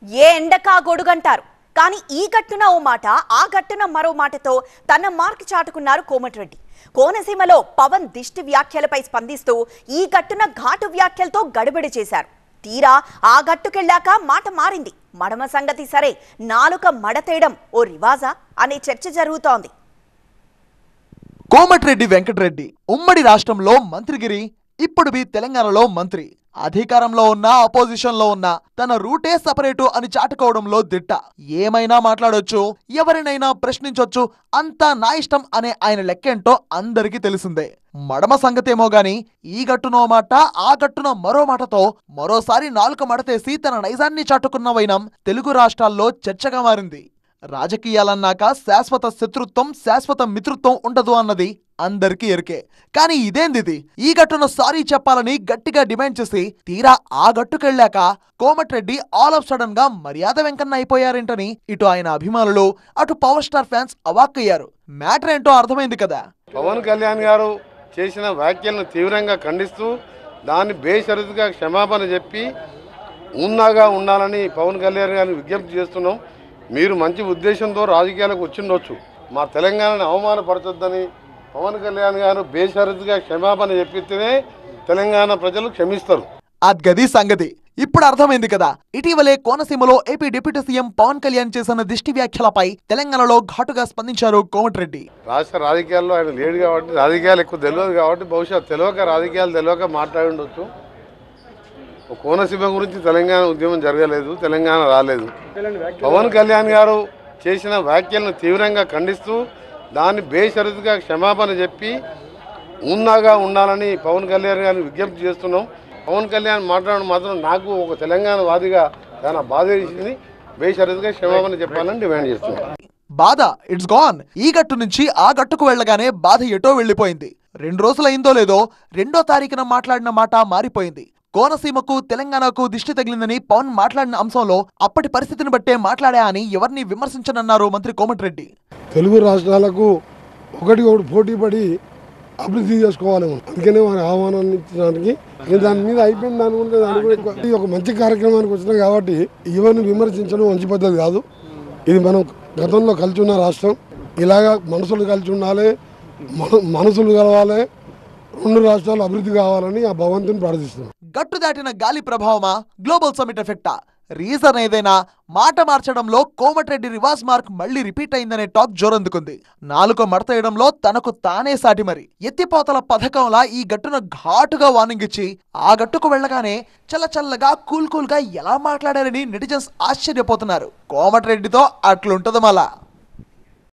ఏ ఎండకా గొడుగంటారు. కానీ ఈ గట్టున ఓ మాట, ఆ గట్టున మరో మాటతో తన మార్క్ చాటుకున్నారు కోమటిరెడ్డి. కోనసీమలో పవన్ దిష్టి వ్యాఖ్యలపై స్పందిస్తూ ఈ గట్టున ఘాటు వ్యాఖ్యలతో గడిబిడి చేశారు. తీరా ఆ గట్టుకెళ్ళాక మాట మారింది. మడమ సంగతి సరే, నాలుక మడతేయడం ఓ రివాజా అనే చర్చ జరుగుతోంది. కోమటిరెడ్డి వెంకటరెడ్డి ఉమ్మడి రాష్ట్రంలో మంత్రిగిరి, ఇప్పుడు తెలంగాణలో మంత్రి. అధికారంలో ఉన్న అపోజిషన్ లో ఉన్న తన రూటే సపరేటు అని చాటుకోవడంలో దిట్ట. ఏమైనా మాట్లాడొచ్చు, ఎవరినైనా ప్రశ్నించొచ్చు, అంతా నా ఇష్టం అనే ఆయన లెక్కేంటో అందరికీ తెలిసిందే. మడమ సంగతేమో గాని ఈ గట్టునో మాట, ఆ గట్టున మరో మాటతో మరోసారి నాలుక మడతేసి తన నైజాన్ని చాటుకున్న వైనం తెలుగు రాష్ట్రాల్లో చర్చగా మారింది. రాజకీయాలన్నాక శాశ్వత శత్రుత్వం, శాశ్వత మిత్రుత్వం ఉండదు అన్నది అందరికీ ఎరికే. కానీ ఇదేందిది? ఈ గట్టున సారీ చెప్పాలని గట్టిగా డిమాండ్ చేసి తీరా ఆ గట్టుకెళ్ళాక కోమటిరెడ్డి ఆల్ ఆఫ్ సడన్ గా మర్యాద వెంకన్న అయిపోయారేంటని ఇటు ఆయన అభిమానులు, అటు పవర్ స్టార్ ఫ్యాన్స్ అవాక్కయ్యారు. మ్యాటర్ ఏంటో అర్థమైంది కదా. పవన్ కళ్యాణ్ గారు చేసిన వ్యాఖ్యలను తీవ్రంగా ఖండిస్తూ దాన్ని బేషరతుగా క్షమాపణ చెప్పి ఉన్నాగా ఉండాలని పవన్ కళ్యాణ్ గారిని విజ్ఞప్తి చేస్తున్నాం. మీరు మంచి ఉద్దేశంతో రాజకీయాలకు వచ్చిండొచ్చు, మా తెలంగాణను అవమానపరచొద్దని పవన్ కళ్యాణ్ గారు బేషరతుగా క్షమాపణ చెప్పితేనే తెలంగాణ ప్రజలు క్షమిస్తారు. అద్గది సంగతి. ఇప్పుడు అర్థమైంది కదా. ఇటీవలే కోనసీమలో AP deputy CM Pawan Kalyan చేసిన దిష్టి వ్యాఖ్యలపై తెలంగాణలో ఘాటుగా స్పందించారు కోమటిరెడ్డి. రాష్ట్ర రాజకీయాల్లో ఆయన లేడు కాబట్టి, రాజకీయాలు ఎక్కువ తెలియదు కాబట్టి, బహుశా రాజకీయాలు తెలియక మాట్లాడి ఉండొచ్చు. కోనసీమ గురించి తెలంగాణ ఉద్యమం జరగలేదు, తెలంగాణ రాలేదు. పవన్ కళ్యాణ్ గారు చేసిన వ్యాఖ్యలను తీవ్రంగా ఖండిస్తూ దాన్ని బేషరతుగా క్షమాపణ చెప్పి ఉన్నాగా ఉండాలని పవన్ కళ్యాణ్ గారిని విజ్ఞప్తి చేస్తున్నాం. పవన్ కళ్యాణ్ మాట్లాడడం మాత్రం నాకు ఒక తెలంగాణ వాదిగా చాలా బాధ వేసింది. బేషరతుగా క్షమాపణ చెప్పాలని డిమాండ్ చేస్తున్నాం. బాధ ఇట్స్ గాన్. ఈ గట్టు నుంచి ఆ గట్టుకు వెళ్లగానే బాధ ఎటో వెళ్లిపోయింది. 2 రోజులైందో లేదో 2వ తారీఖున మాట్లాడిన మాట మారిపోయింది. కోనసీమకు, తెలంగాణకు దిష్టి తగిలిందని పవన్ మాట్లాడిన అంశంలో అప్పటి పరిస్థితిని బట్టే మాట్లాడా అని ఎవరిని విమర్శించనన్నారు మంత్రి కోమటిరెడ్డి. తెలుగు రాష్ట్రాలకు ఒకటి పోటీ పడి అభివృద్ధి చేసుకోవాలి. అందుకనే వారి ఆహ్వానాన్ని ఇచ్చడానికి దాని మీద అయిపోయింది. దాని ఒక మంచి కార్యక్రమానికి వచ్చినాం కాబట్టి ఎవరిని విమర్శించడం మంచి పద్ధతి కాదు. ఇది మనం గతంలో కలిసి ఉన్న రాష్ట్రం. ఇలాగా మనసులు కలిసి ఉండాలి, మనసులు కలవాలి, 2 రాష్ట్రాలు అభివృద్ధి కావాలని ఆ భగవంతుని ప్రార్థిస్తున్నాం. గట్టు దాటిన గాలి ప్రభావమా, గ్లోబల్ సమిట్ ఎఫెక్టా? రీజన్ ఏదైనా మాట మార్చడంలో కోమటిరెడ్డి రివాజ్ మార్క్ మళ్లీ రిపీట్ అయిందనే టాక్ జోరందుకుంది. నాలుక మడతేయడంలో తనకు తానే సాటి. మరి ఎత్తిపోతల పథకంలా ఈ గట్టున ఘాటుగా వార్నింగ్ ఇచ్చి ఆ గట్టుకు వెళ్లగానే చల్లచల్లగా కూల్ గా ఎలా మాట్లాడారని నెటిజన్స్ ఆశ్చర్యపోతున్నారు. కోమటిరెడ్డితో అట్లుంటది మళ్ళా.